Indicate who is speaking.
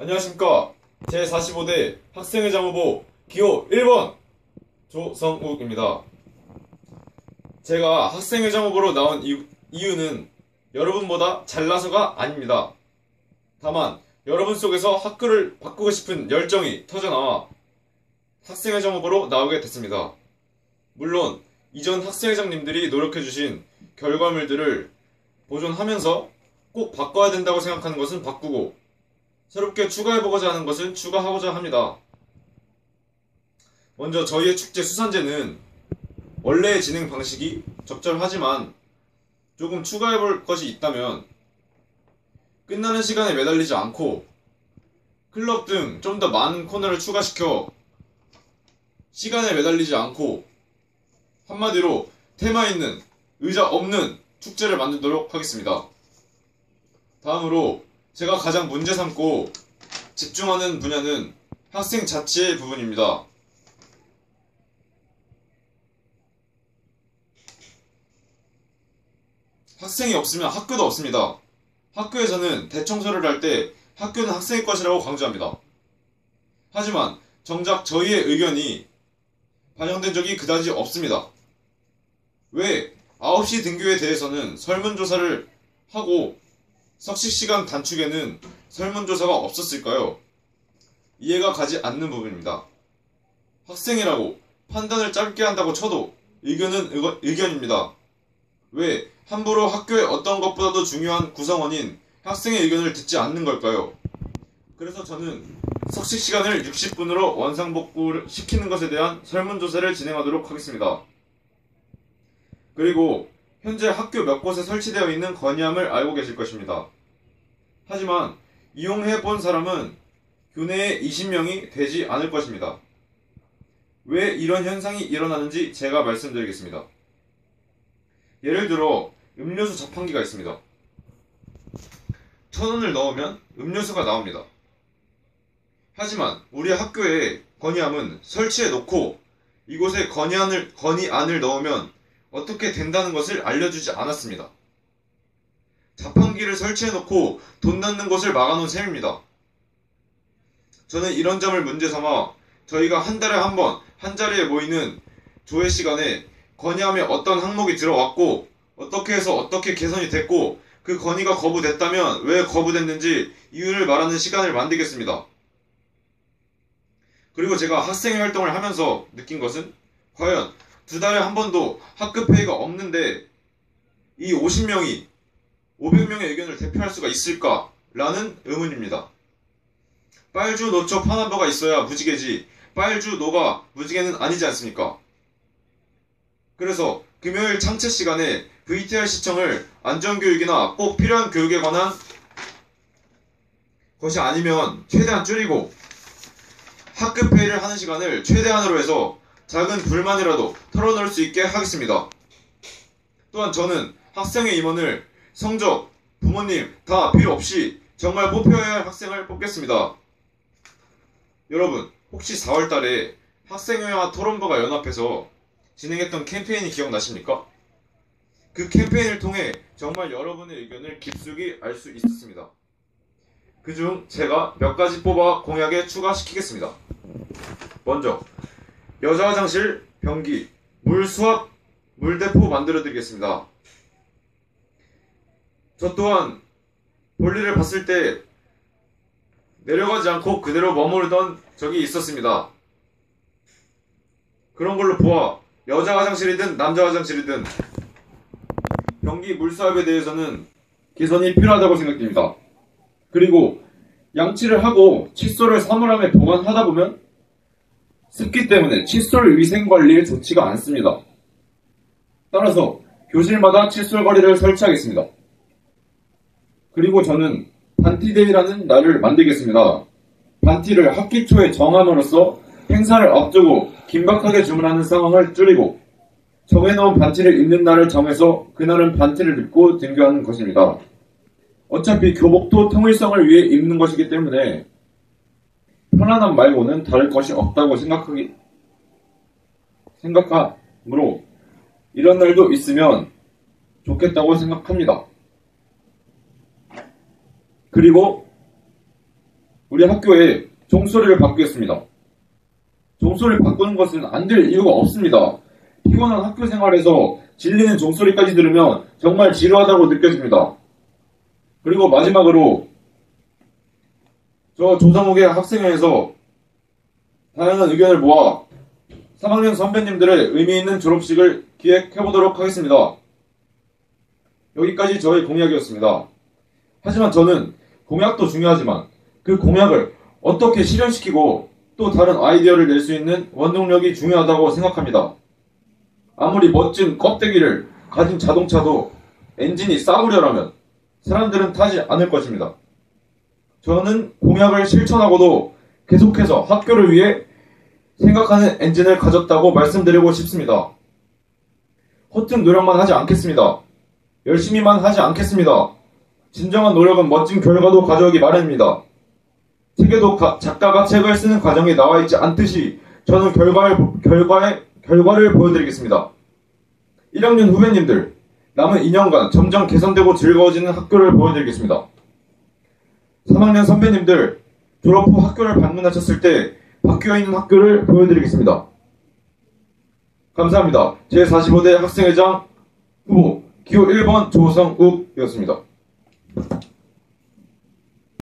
Speaker 1: 안녕하십니까. 제45대 학생회장 후보 기호 1번 조성욱입니다. 제가 학생회장 후보로 나온 이유는 여러분보다 잘나서가 아닙니다. 다만 여러분 속에서 학교를 바꾸고 싶은 열정이 터져나와 학생회장 후보로 나오게 됐습니다. 물론 이전 학생회장님들이 노력해주신 결과물들을 보존하면서 꼭 바꿔야 된다고 생각하는 것은 바꾸고 새롭게 추가해보고자 하는 것은 추가하고자 합니다. 먼저 저희의 축제 수산제는 원래의 진행 방식이 적절하지만 조금 추가해볼 것이 있다면 끝나는 시간에 매달리지 않고 클럽 등 좀 더 많은 코너를 추가시켜 시간에 매달리지 않고 한마디로 테마 있는 의자 없는 축제를 만들도록 하겠습니다. 다음으로 제가 가장 문제 삼고 집중하는 분야는 학생 자치의 부분입니다. 학생이 없으면 학교도 없습니다. 학교에서는 대청소를 할 때 학교는 학생의 것이라고 강조합니다. 하지만 정작 저희의 의견이 반영된 적이 그다지 없습니다. 왜 9시 등교에 대해서는 설문조사를 하고 석식시간 단축에는 설문조사가 없었을까요? 이해가 가지 않는 부분입니다. 학생이라고 판단을 짧게 한다고 쳐도 의견은 의견입니다. 왜 함부로 학교의 어떤 것보다도 중요한 구성원인 학생의 의견을 듣지 않는 걸까요? 그래서 저는 석식시간을 60분으로 원상복구를 시키는 것에 대한 설문조사를 진행하도록 하겠습니다. 그리고 현재 학교 몇 곳에 설치되어 있는 건의함을 알고 계실 것입니다. 하지만 이용해 본 사람은 교내에 20명이 되지 않을 것입니다. 왜 이런 현상이 일어나는지 제가 말씀드리겠습니다. 예를 들어 음료수 자판기가 있습니다. 1,000원을 넣으면 음료수가 나옵니다. 하지만 우리 학교에 건의함은 설치해 놓고 이곳에 건의안을 넣으면 어떻게 된다는 것을 알려주지 않았습니다. 자판기를 설치해놓고 돈 넣는 곳을 막아놓은 셈입니다. 저는 이런 점을 문제 삼아 저희가 한 달에 한 번 한 자리에 모이는 조회 시간에 건의함에 어떤 항목이 들어왔고 어떻게 해서 어떻게 개선이 됐고 그 건의가 거부됐다면 왜 거부됐는지 이유를 말하는 시간을 만들겠습니다. 그리고 제가 학생회 활동을 하면서 느낀 것은 과연 2달에 한 번도 학급회의가 없는데 이 50명이 500명의 의견을 대표할 수가 있을까라는 의문입니다. 빨주, 노초, 파남보가 있어야 무지개지 빨주, 노가 무지개는 아니지 않습니까? 그래서 금요일 창체 시간에 VTR 시청을 안전교육이나 꼭 필요한 교육에 관한 것이 아니면 최대한 줄이고 학급회의를 하는 시간을 최대한으로 해서 작은 불만이라도 털어놓을 수 있게 하겠습니다. 또한 저는 학생회 임원을 성적, 부모님 다 필요 없이 정말 뽑혀야 할 학생을 뽑겠습니다. 여러분, 혹시 4월달에 학생회와 토론부가 연합해서 진행했던 캠페인이 기억나십니까? 그 캠페인을 통해 정말 여러분의 의견을 깊숙이 알 수 있었습니다. 그중 제가 몇 가지 뽑아 공약에 추가시키겠습니다. 먼저 여자 화장실, 변기, 물 수압, 물대포 만들어 드리겠습니다. 저 또한 볼일을 봤을 때 내려가지 않고 그대로 머무르던 적이 있었습니다. 그런 걸로 보아 여자 화장실이든 남자 화장실이든 변기 물수압에 대해서는 개선이 필요하다고 생각됩니다. 그리고 양치를 하고 칫솔을 사물함에 보관하다 보면 습기 때문에 칫솔 위생관리에 좋지가 않습니다. 따라서 교실마다 칫솔 거리를 설치하겠습니다. 그리고 저는 반티데이라는 날을 만들겠습니다. 반티를 학기 초에 정함으로써 행사를 앞두고 긴박하게 주문하는 상황을 줄이고 정해놓은 반티를 입는 날을 정해서 그날은 반티를 입고 등교하는 것입니다. 어차피 교복도 통일성을 위해 입는 것이기 때문에 편안함 말고는 다를 것이 없다고 생각하므로 이런 날도 있으면 좋겠다고 생각합니다. 그리고 우리 학교에 종소리를 바꾸겠습니다. 종소리를 바꾸는 것은 안 될 이유가 없습니다. 피곤한 학교 생활에서 질리는 종소리까지 들으면 정말 지루하다고 느껴집니다. 그리고 마지막으로 저 조성욱의 학생회에서 다양한 의견을 모아 3학년 선배님들의 의미 있는 졸업식을 기획해보도록 하겠습니다. 여기까지 저의 공약이었습니다. 하지만 저는 공약도 중요하지만 그 공약을 어떻게 실현시키고 또 다른 아이디어를 낼 수 있는 원동력이 중요하다고 생각합니다. 아무리 멋진 껍데기를 가진 자동차도 엔진이 싸구려라면 사람들은 타지 않을 것입니다. 저는 공약을 실천하고도 계속해서 학교를 위해 생각하는 엔진을 가졌다고 말씀드리고 싶습니다. 허튼 노력만 하지 않겠습니다. 열심히만 하지 않겠습니다. 진정한 노력은 멋진 결과도 가져오기 마련입니다. 책에도 작가가 책을 쓰는 과정에 나와 있지 않듯이 저는 결과를 보여드리겠습니다. 1학년 후배님들, 남은 2년간 점점 개선되고 즐거워지는 학교를 보여드리겠습니다. 3학년 선배님들, 졸업 후 학교를 방문하셨을 때 바뀌어있는 학교를 보여드리겠습니다. 감사합니다. 제45대 학생회장 후보 기호 1번 조성욱이었습니다.